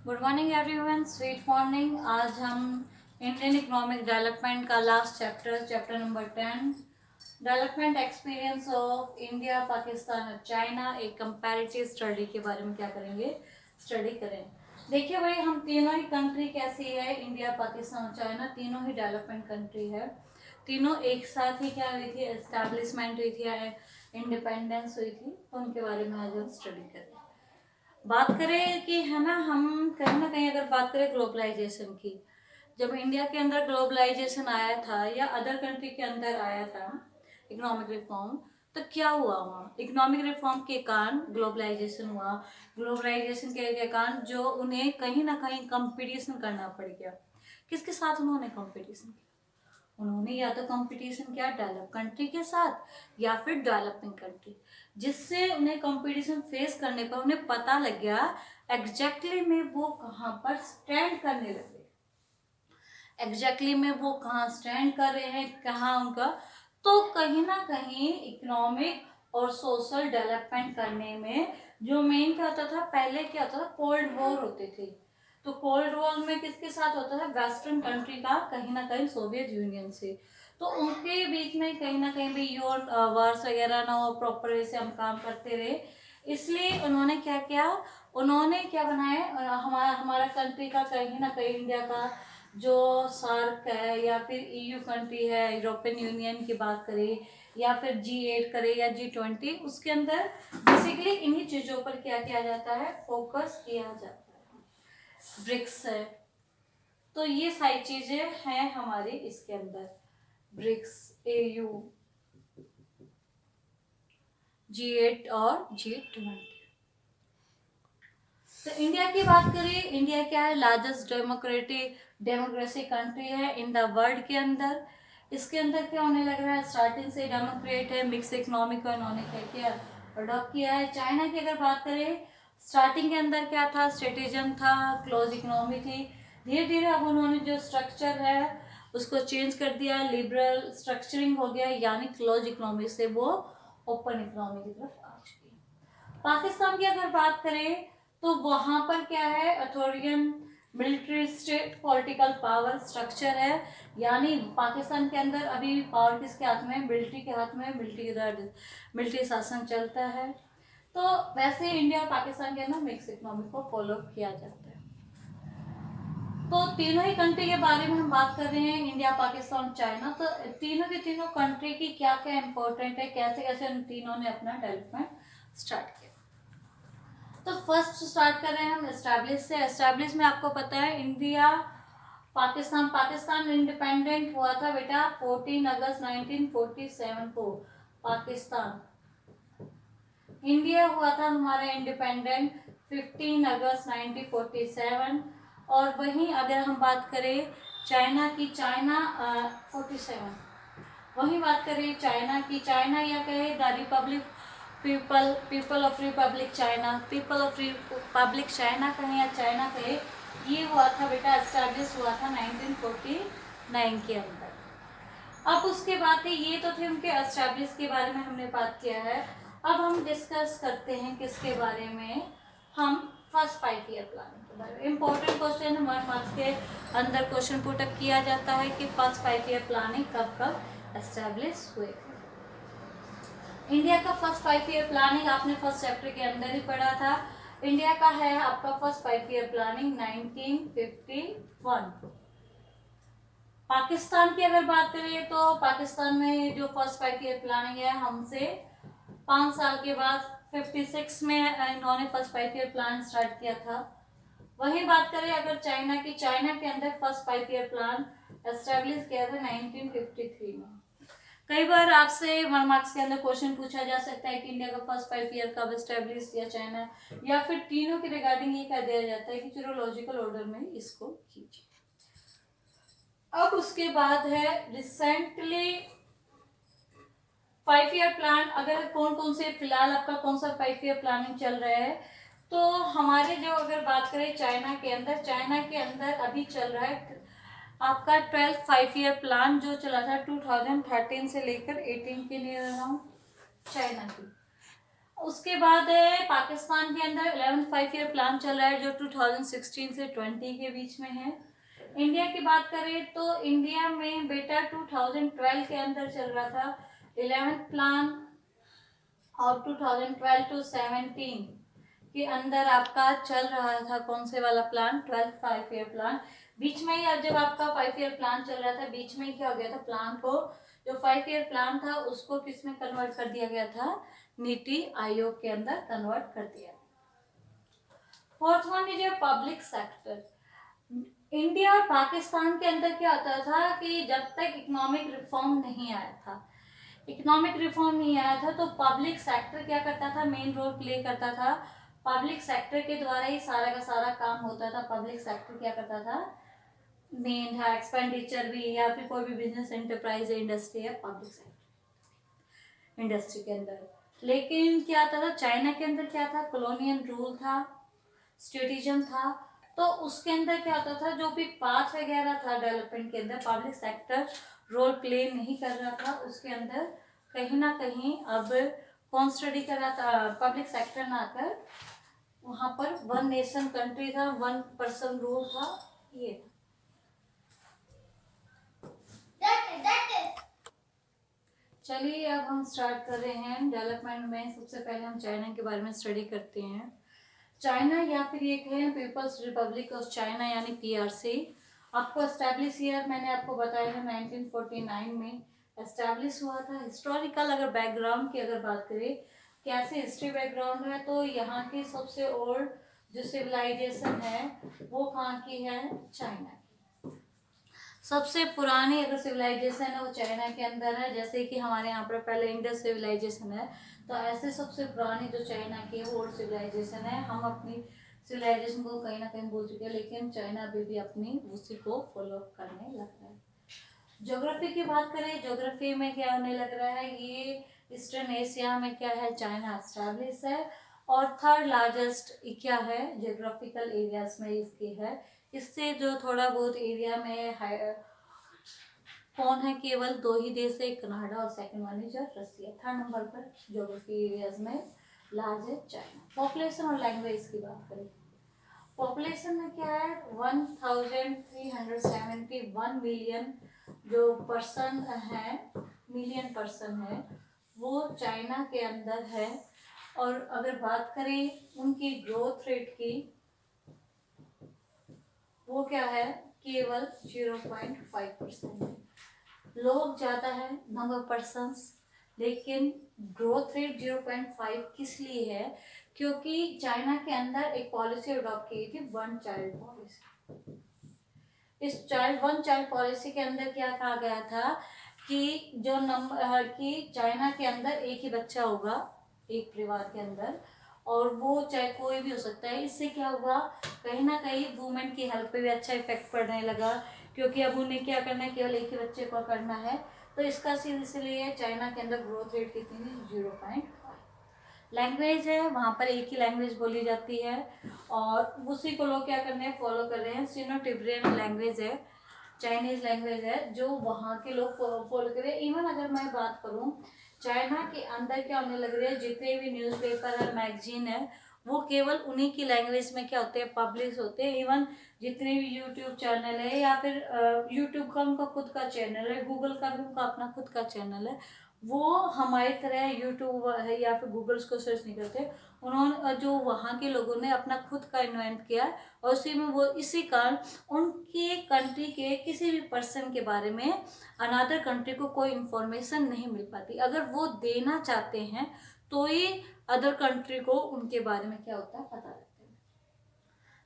Good morning everyone, sweet morning. आज हम Indian economic development का last chapter number 10, development experience of India, Pakistan और China, एक comparative study के बारे में क्या करेंगे, स्टडी करें। देखिए भाई, हम तीनों ही कंट्री कैसी है, इंडिया, पाकिस्तान और चाइना, तीनों ही डेवलपमेंट कंट्री है। तीनों एक साथ ही क्या हुई थी, एस्टैब्लिशमेंट हुई थी, इंडिपेंडेंस हुई थी। तो उनके बारे में आज हम स्टडी करें। बात करें कि है ना कहीं अगर बात करें ग्लोबलाइजेशन की, जब इंडिया के अंदर ग्लोबलाइजेशन आया था या अदर कंट्री के अंदर आया था इकोनॉमिक रिफॉर्म, तो क्या हुआ वहाँ इकोनॉमिक रिफॉर्म के कारण ग्लोबलाइजेशन हुआ। ग्लोबलाइजेशन के कारण जो उन्हें कहीं ना कहीं कंपटीशन करना पड़ गया। किसके साथ उन्होंने कंपटीशन किया? उन्होंने या तो कंपटीशन किया डेवलप कंट्री के साथ या फिर डेवलपिंग कंट्री, जिससे उन्हें कंपटीशन फेस करने पर उन्हें पता लग गया एग्जैक्टली में वो कहाँ पर स्टैंड करने लगे, एग्जैक्टली में वो कहाँ स्टैंड कर रहे हैं, कहाँ उनका। तो कहीं ना कहीं इकोनॉमिक और सोशल डेवलपमेंट करने में जो मेन क्या होता था, पहले क्या होता था, कोल्ड वॉर होते थे। तो कोल्ड वॉर में किसके साथ होता था, वेस्टर्न कंट्री का कहीं ना कहीं सोवियत यूनियन से। तो उनके बीच में कहीं ना कहीं भी यूर वार्स वगैरह ना हो, प्रॉपर वे से हम काम करते रहे। इसलिए उन्होंने क्या किया, उन्होंने क्या बनाया, हमारा हमारा कंट्री का कहीं ना कहीं इंडिया का जो सार्क है या फिर ईयू कंट्री है, यूरोपियन यूनियन की बात करें या फिर G8 करे या G20, उसके अंदर बेसिकली इन्हीं चीजों पर क्या किया जाता है, फोकस किया जाता है। ब्रिक्स है, तो ये सारी चीजें हैं हमारे इसके अंदर, ब्रिक्स, AU, G8 और G20। तो इंडिया की बात करें, इंडिया क्या है, लार्जेस्ट डेमोक्रेसी कंट्री है इन द वर्ल्ड के अंदर। इसके अंदर क्या होने लग रहा है, स्टार्टिंग से डेमोक्रेट है, मिक्स इकोनॉमी को इन्होंने क्या किया, अडॉप्ट किया है। चाइना की अगर बात करें, स्टार्टिंग के अंदर क्या था, स्टेटिज्म था, क्लोज इकोनॉमी थी। धीरे धीरे अब उन्होंने जो स्ट्रक्चर है उसको चेंज कर दिया, लिबरल स्ट्रक्चरिंग हो गया, यानी क्लोज इकोनॉमी से वो ओपन इकोनॉमी की तरफ आ चुकी है। पाकिस्तान की अगर बात करें तो वहां पर क्या है, authoritarian military state political power structure है, यानी पाकिस्तान के अंदर अभी पावर किसके हाथ में है, मिलिट्री के हाथ में है, मिलिट्री के द्वारा मिलिट्री शासन चलता है। तो वैसे इंडिया और पाकिस्तान के अंदर मिक्स इकोनॉमी को फॉलो किया जाता है। तो तीनों ही कंट्री के बारे में हम बात कर रहे हैं, इंडिया, पाकिस्तान, चाइना। तो तीनों के तीनों कंट्री की क्या क्या इंपॉर्टेंट है, कैसे कैसे उन तीनों ने अपना डेवलपमेंट स्टार्ट किया। तो फर्स्ट स्टार्ट कर रहे हैं हम एस्टैब्लिश से। एस्टैब्लिश में आपको पता है, इंडिया, पाकिस्तान इंडिपेंडेंट हुआ था बेटा 14 अगस्त 1947 को। पाकिस्तान, इंडिया हुआ था हमारा इंडिपेंडेंट 15 अगस्त 1947। और वहीं अगर हम बात करें चाइना की, चाइना 47, वही बात करें चाइना की, चाइना या कहे the Republic people of Republic China, people of Republic China कहें या चाइना कहे, ये हुआ था बेटा, एस्टैब्लिश हुआ था 1949 के अंदर। अब उसके बाद ये तो थे उनके एस्टैब्लिश के बारे में हमने बात किया है। अब हम डिस्कस करते हैं किसके बारे में, हम फर्स्ट 5 ईयर प्लानिंग के बारे में। इंपॉर्टेंट क्वेश्चन, 1 मार्क्स के अंदर क्वेश्चन पुटअप किया जाता है कि फर्स्ट 5 ईयर प्लानिंग कब कब एस्टैब्लिश हुए। इंडिया का फर्स्ट 5 ईयर प्लानिंग आपने फर्स्ट चैप्टर के अंदर ही पढ़ा था। इंडिया का है आपका फर्स्ट 5 ईयर प्लानिंग 1951। पाकिस्तान की अगर बात करें तो पाकिस्तान में जो फर्स्ट 5 ईयर प्लानिंग है, हमसे 5 साल के बाद 56 में इन्होंने फर्स्ट 5 ईयर प्लान स्टार्ट किया था। वही बात करें अगर चाइना की, चाइना के अंदर फर्स्ट 5 ईयर प्लान एस्टेब्लिश किया था 1953 में। कई बार आपसे 1 मार्क्स के अंदर क्वेश्चन पूछा जा सकता है कि इंडिया का फर्स्ट 5 ईयर कब एस्टेब्लिश किया चाइना, या फिर तीनों के रिगार्डिंग ये कह दिया जाता है कि चलो लॉजिकल ऑर्डर में इसको कीजिए। अब उसके बाद है रिसेंटली 5 ईयर प्लान, अगर कौन कौन से फिलहाल आपका कौन सा 5 ईयर प्लानिंग चल रहा है, तो हमारे जो अगर बात करें चाइना के अंदर, चाइना के अंदर अभी चल रहा है आपका 12th 5 ईयर प्लान जो चला था 2013 से लेकर 18 के लिए रहा हूँ चाइना की। उसके बाद है पाकिस्तान के अंदर 11th 5 ईयर प्लान चल रहा है जो 2016 से 20 के बीच में है। इंडिया की बात करें तो इंडिया में बेटा 2012 के अंदर चल रहा था 11th प्लान, और 2012 टू 17 के अंदर आपका चल रहा था कौन से वाला प्लान, 12th 5 ईयर प्लान। बीच में ही जब आपका 5 ईयर प्लान चल रहा था, बीच में ही क्या हो गया था, प्लान को जो 5 ईयर प्लान था उसको किस में कन्वर्ट कर दिया गया था, नीति आयोग के अंदर कन्वर्ट कर दिया। Fourth one is public sector. India और पाकिस्तान के अंदर क्या होता था कि जब तक इकोनॉमिक रिफॉर्म नहीं आया था, इकोनॉमिक रिफॉर्म नहीं आया था तो पब्लिक सेक्टर क्या करता था, मेन रोल प्ले करता था। पब्लिक सेक्टर के द्वारा ही सारा का सारा काम होता था। पब्लिक सेक्टर क्या करता था, मेन है एक्सपेंडिचर भी, या फिर कोई भी बिजनेस एंटरप्राइज है, इंडस्ट्री है, पब्लिक सेक्टर इंडस्ट्री के अंदर। लेकिन क्या था, चाइना के अंदर क्या था, कॉलोनियल रूल था, स्टेटिज्म था, तो उसके अंदर क्या होता था, जो भी पाथ वगैरह था डेवलपमेंट के अंदर पब्लिक सेक्टर रोल प्ले नहीं कर रहा था। उसके अंदर कहीं ना कहीं अब कौन स्टडी कर रहा था, पब्लिक सेक्टर ना आकर वहां पर वन नेशन कंट्री था, वन पर्सन रूल था, ये था। चलिए अब हम स्टार्ट कर रहे हैं डेवलपमेंट में। सबसे पहले हम चाइना के बारे में स्टडी करते हैं। चाइना या फिर एक है पीपल्स रिपब्लिक ऑफ चाइना यानी पीआरसी। आपको एस्टेब्लिश ईयर मैंने आपको बताया है 1949 में एस्टेब्लिश हुआ था। हिस्टोरिकल अगर बैकग्राउंड की अगर बात करें, कैसे हिस्ट्री बैकग्राउंड है, तो यहाँ की सबसे ओल्ड जो सिविलाइजेशन है वो कहाँ की है, चाइना की। सबसे पुरानी अगर सिविलाइजेशन है वो चाइना के अंदर है। जैसे कि हमारे यहाँ पर पहले इंडस सिविलाइजेशन है, तो ऐसे सबसे पुरानी जो चाइना की है वो ओल्ड सिविलाइजेशन है। हम अपनी सिविलाइजेशन को कहीं ना कहीं भूल चुके हैं, लेकिन चाइना अभी भी अपनी उसी को फॉलो करने लग रहा है। ज्योग्राफी की बात करें, ज्योग्राफी में क्या होने लग रहा है, ये ईस्टर्न एशिया में क्या है, चाइना एस्टैब्लिश है। और थर्ड लार्जेस्ट क्या है ज्योग्राफिकल एरियाज में इसकी है। इससे जो थोड़ा बहुत एरिया में कौन है, केवल दो ही देश है, कनाडा और second one is Russia. Third number पर ज्योग्राफी एरियाज में लार्ज है चाइना। पॉपुलेशन और लैंग्वेज की बात करें, पॉपुलेशन में क्या है 1371 मिलियन जो पर्सन है, मिलियन पर्सन है, वो चाइना के अंदर है। और अगर बात करें उनकी ग्रोथ रेट की, वो क्या है, केवल 0.5% है। लोग ज़्यादा है, नंबर पर्सन्स, लेकिन ग्रोथ रेट 0.5 किस लिए है, क्योंकि चाइना के अंदर एक पॉलिसी अडॉप्ट की थी, वन चाइल्ड पॉलिसी। इस वन चाइल्ड पॉलिसी के अंदर क्या कहा गया था कि जो नंबर कि चाइना के अंदर एक ही बच्चा होगा एक परिवार के अंदर, और वो चाहे कोई भी हो सकता है। इससे क्या हुआ, कहीं ना कहीं वुमेन की हेल्थ पे भी अच्छा इफेक्ट पड़ने लगा, क्योंकि अब उन्हें क्या करना है, केवल एक ही बच्चे को करना है। तो इसका इसलिए चाइना के अंदर ग्रोथ रेट कितनी थी, 0.5। लैंग्वेज है, वहाँ पर एक ही लैंग्वेज बोली जाती है, और उसी को लोग क्या करने हैं, फॉलो कर रहे हैं। सिनो टिब्रियन लैंग्वेज है, चाइनीज लैंग्वेज है, जो वहाँ के लोग फॉलो कर रहे हैं। इवन अगर मैं बात करूँ, चाइना के अंदर क्या होने लग रहे हैं, जितने भी न्यूज़पेपर है, मैगजीन है, वो केवल उन्हीं की लैंग्वेज में क्या होते हैं, पब्लिश होते हैं। इवन जितने भी यूट्यूब चैनल है, या फिर यूट्यूब का उनका खुद का चैनल है, गूगल का भी उनका अपना खुद का चैनल है, वो हमारी तरह यूट्यूब है या फिर गूगल्स को सर्च नहीं करते। उन्होंने जो वहाँ के लोगों ने अपना खुद का इन्वेंट किया, और उसी में वो इसी कारण उनके कंट्री के किसी भी पर्सन के बारे में अनदर कंट्री को कोई इन्फॉर्मेशन नहीं मिल पाती। अगर वो देना चाहते हैं तो ही अदर कंट्री को उनके बारे में क्या होता है, पता लगता है।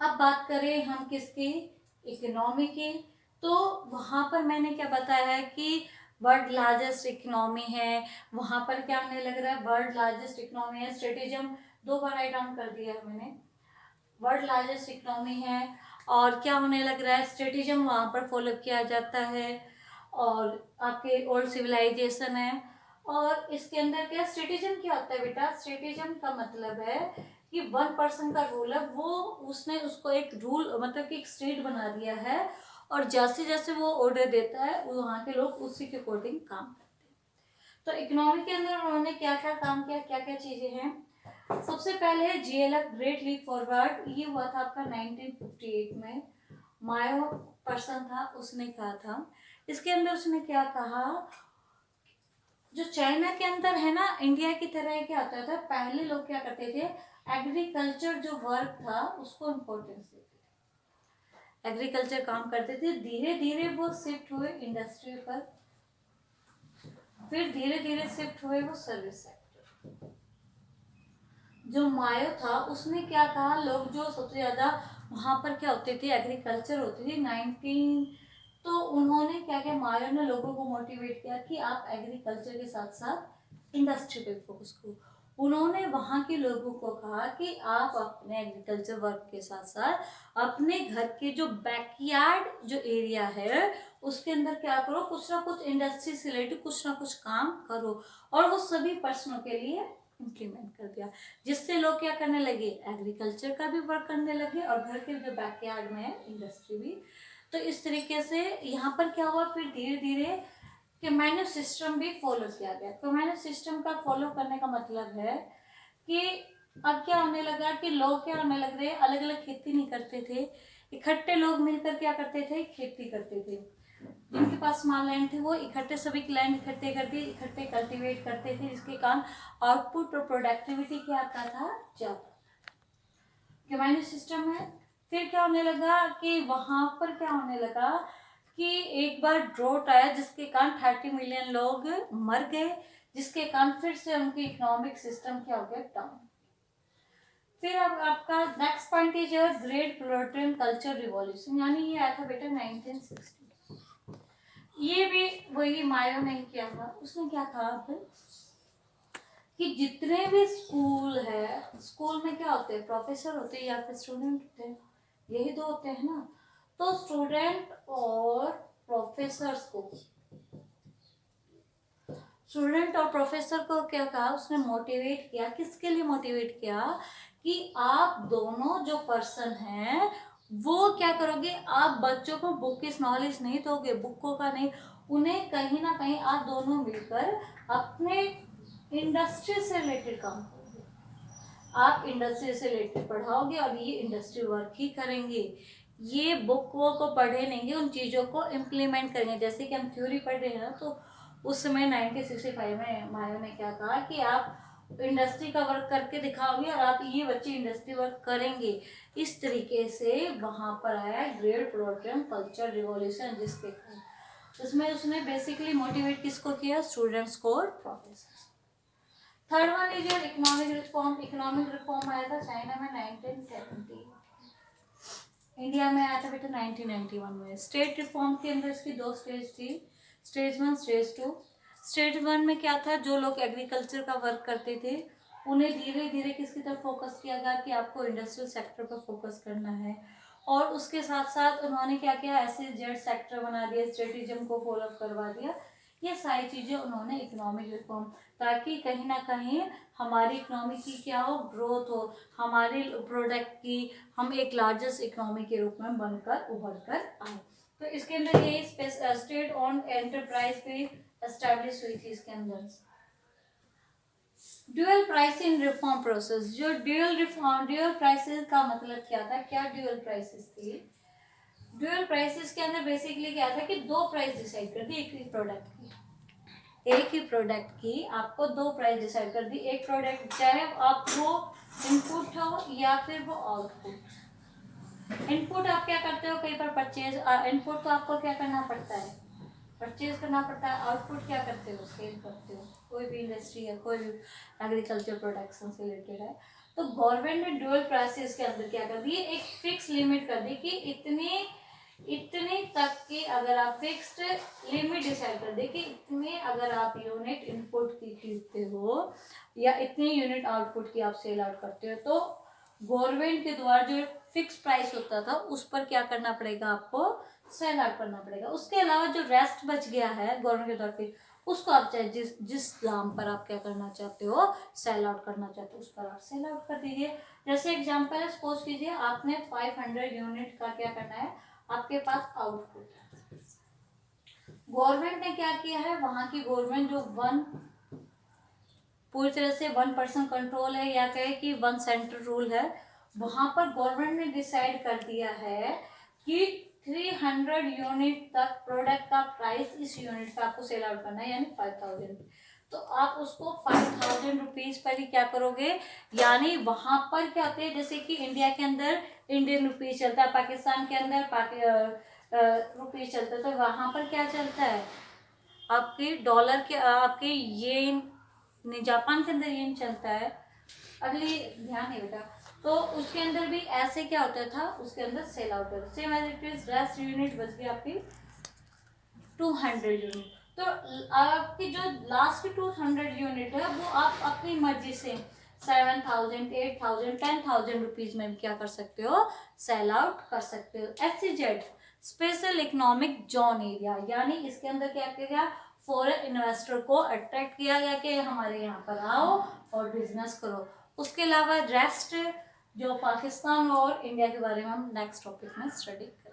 अब बात करें हम किसकी, इकोनॉमी की, तो वहाँ पर मैंने क्या बताया है कि वर्ल्ड लार्जेस्ट इकोनॉमी है। वहाँ पर क्या हमें लग रहा है, वर्ल्ड लार्जेस्ट इकोनॉमी है। स्ट्रेटेजिज्म 2 बार राइट डाउन कर दिया है मैंने, वर्ल्ड लार्जेस्ट इकोनॉमी है। और क्या होने लग रहा है, स्ट्रेटेजिज्म वहाँ पर फॉलो किया जाता है, और आपके ओल्ड सिविलाइजेशन है। और इसके अंदर क्या स्ट्रेटेजिज्म क्या होता है बेटा, स्ट्रेटेजिज्म का मतलब है कि वन पर्सन का रूल है, वो उसने उसको एक रूल मतलब कि एक स्टेट बना दिया है, और जैसे जैसे वो ऑर्डर देता है वहाँ के लोग उसी के अकॉर्डिंग काम करते हैं। तो इकोनॉमी के अंदर उन्होंने क्या क्या काम किया, क्या क्या चीज़ें हैं, सबसे पहले है GLF ग्रेट लीप फॉरवर्ड, ये हुआ था आपका 1958 में। मायो पर्सन था, उसने कहा था। इसके अंदर उसने क्या कहा, जो चाइना के अंदर है ना, इंडिया की तरह क्या होता था, पहले लोग क्या करते थे, एग्रीकल्चर जो वर्क था उसको इम्पोर्टेंस देते थे, एग्रीकल्चर काम करते थे। धीरे धीरे वो शिफ्ट हुए इंडस्ट्री पर, फिर धीरे धीरे शिफ्ट हुए वो सर्विस सेक्टर। जो मायो था उसने क्या कहा, लोग जो सबसे ज्यादा वहां पर क्या होते थे, एग्रीकल्चर होती थी 19, तो उन्होंने क्या किया, मायो ने लोगों को मोटिवेट किया कि आप एग्रीकल्चर के साथ साथ इंडस्ट्री पे फोकस करो। उन्होंने वहां के लोगों को कहा कि आप अपने एग्रीकल्चर वर्क के साथ साथ अपने घर के जो बैकयार्ड जो एरिया है उसके अंदर क्या करो, कुछ ना कुछ इंडस्ट्री से रिलेटेड कुछ ना कुछ काम करो। और वो सभी पर्सनों के लिए इम्प्लीमेंट कर दिया, जिससे लोग क्या करने लगे, एग्रीकल्चर का भी वर्क करने लगे और घर के जो बैकयार्ड में है इंडस्ट्री भी। तो इस तरीके से यहाँ पर क्या हुआ, फिर धीरे धीरे कम्युनिटी सिस्टम भी फॉलो किया गया। कम्युनिटी सिस्टम का फॉलो करने का मतलब है कि अब क्या होने लगा कि लोग क्या होने लग रहे, अलग अलग खेती नहीं करते थे, इकट्ठे लोग मिलकर क्या करते थे, खेती करते थे। जिनके पास स्मॉल लैंड थे वो इकट्ठे सभी की लैंड इकट्ठे कर दी, इकट्ठे कल्टीवेट करते थे, जिसके कारण आउटपुट और प्रोडक्टिविटी क्या आता था, ज्यादा। कम्युनिटी सिस्टम है। फिर क्या होने लगा कि वहां पर क्या होने लगा कि एक बार ड्रोट आया जिसके कारण 30 मिलियन लोग मर गए, जिसके कारण फिर से उनकी इकोनॉमिक सिस्टम क्या हो गया, डाउन। फिर अब आपका next point is great proton culture revolution, यानी ये आया था बेटा 1960। ये भी वही मायो ने किया था। उसने क्या कहा कि जितने भी स्कूल है, स्कूल में क्या होते हैं, प्रोफेसर होते हैं या फिर स्टूडेंट होते हैं, यही दो होते हैं ना। तो स्टूडेंट और प्रोफेसर्स को, स्टूडेंट और प्रोफेसर को क्या कहा, उसने मोटिवेट किया। किसके लिए मोटिवेट किया कि आप दोनों जो पर्सन हैं वो क्या करोगे, आप बच्चों को बुक की नॉलेज नहीं दोगे, बुकों का नहीं, उन्हें कहीं ना कहीं आप दोनों मिलकर अपने इंडस्ट्री से रिलेटेड काम करोगे। आप इंडस्ट्री से रिलेटेड पढ़ाओगे और ये इंडस्ट्री वर्क ही करेंगे, ये बुकों को पढ़े नहीं, उन चीज़ों को इम्प्लीमेंट करेंगे। जैसे कि हम थ्योरी पढ़ रहे हैं ना, तो उस समय 1965 में मायो ने क्या कहा कि आप इंडस्ट्री का वर्क करके दिखाओगे और आप ये बच्चे इंडस्ट्री वर्क करेंगे। इस तरीके से वहां पर आया ग्रेट प्रोटोन कल्चर रिवॉल्यूशन, जिसके उसमें उसने बेसिकली मोटिवेट किसको किया, स्टूडेंट्स को और professor. Third one is your economic reform. Economic reform आया था चाइना में 1970, इंडिया में आया था बेटा 1991 में। स्टेट रिफॉर्म के अंदर इसकी दो स्टेज थी, स्टेज 1 स्टेज 2। स्टेज 1 में क्या था, जो लोग एग्रीकल्चर का वर्क करते थे उन्हें धीरे धीरे किसकी तरफ फोकस किया गया कि आपको इंडस्ट्रियल सेक्टर पर फोकस करना है। और उसके साथ साथ उन्होंने क्या किया, ऐसे जेड सेक्टर बना दिया, स्ट्रेटिज्म को फॉलो करवा दिया। ये सारी चीज़ें उन्होंने इकोनॉमिक रिफॉर्म, ताकि कहीं ना कहीं हमारी इकोनॉमी की क्या हो, ग्रोथ हो, हमारे प्रोडक्ट की हम एक लार्जेस्ट इकोनॉमी के रूप में बनकर उभर कर आए। तो इसके अंदर ये स्टेट ऑन एंटरप्राइज भी एस्टेब्लिश हुई थी। इसके अंदर ड्यूअल प्राइसिंग रिफॉर्म प्रोसेस, जो ड्यूअल प्राइसेस का मतलब क्या था, क्या ड्यूअल प्राइसेस थी। ड्यूअल प्राइसेस के अंदर बेसिकली क्या था कि दो प्राइस डिसाइड कर दी एक ही प्रोडक्ट की, एक ही प्रोडक्ट की आपको दो प्राइस डिसाइड कर दी। एक प्रोडक्ट चाहे आप वो इनपुट हो या फिर वो आउटपुट। इनपुट आप क्या करते हो, कई बार परचेज, इनपुट तो आपको क्या करना पड़ता है, परचेज करना पड़ता है। आउटपुट क्या करते हो, सेल करते हो। कोई भी इंडस्ट्री है, कोई भी एग्रीकल्चर प्रोडक्शन से रिलेटेड है, तो गवर्नमेंट ने ड्यूअल प्राइसेस के अंदर क्या कर दी, एक फिक्स लिमिट कर दी कि इतने तक की, अगर आप फिक्स्ड लिमिट डिसाइड कर दे कि इतने अगर आप यूनिट इनपुट की खरीदते हो या इतने यूनिट आउटपुट की आप सेल आउट करते हो, तो गवर्नमेंट के द्वारा जो फिक्स प्राइस होता था उस पर क्या करना पड़ेगा, आपको सेल आउट करना पड़ेगा। उसके अलावा जो रेस्ट बच गया है गवर्नमेंट के तौर पे, उसको आप चाहे जिस दाम पर आप क्या करना चाहते हो, सेल आउट करना चाहते हो, उस पर आप सेल आउट कर दीजिए। जैसे एग्जांपल है, सपोज कीजिए आपने 500 यूनिट का क्या करना है, आपके पास आउटपुट है। गवर्नमेंट ने क्या किया है, वहां की गवर्नमेंट जो पूरी तरह से 1% कंट्रोल है या कहे कि 1 सेंटर रूल है, वहां पर गवर्नमेंट ने डिसाइड कर दिया है कि 300 यूनिट तक प्रोडक्ट का प्राइस इस यूनिट का आपको सेल आउट करना है, यानी 5000। तो आप उसको 5000 रुपीज पर ही क्या करोगे, यानी वहां पर क्या होते हैं, जैसे कि इंडिया के अंदर इंडियन रुपीज चलता है, पाकिस्तान के अंदर रुपीज चलता है, तो वहां पर क्या चलता है आपके डॉलर के, आपके येन, जापान के अंदर येन चलता है। अगली ध्यान नहीं बेटा, तो उसके अंदर भी ऐसे क्या होता था, उसके अंदर सेल आउट होता, same as it is rest unit बच गई आपकी 200 यूनिट। तो आपकी जो लास्ट 200 यूनिट है वो आप अपनी मर्जी से 7000, 8000, 10,000 रुपीज में भी क्या कर सकते हो, सेल आउट कर सकते हो। SEZ special economic zone area, यानी इसके अंदर क्या किया गया, फॉरेन इन्वेस्टर को अट्रैक्ट किया गया कि हमारे यहाँ पर आओ और बिजनेस करो। उसके अलावा रेस्ट जो पाकिस्तान और इंडिया के बारे में हम नेक्स्ट टॉपिक में स्टडी करेंगे।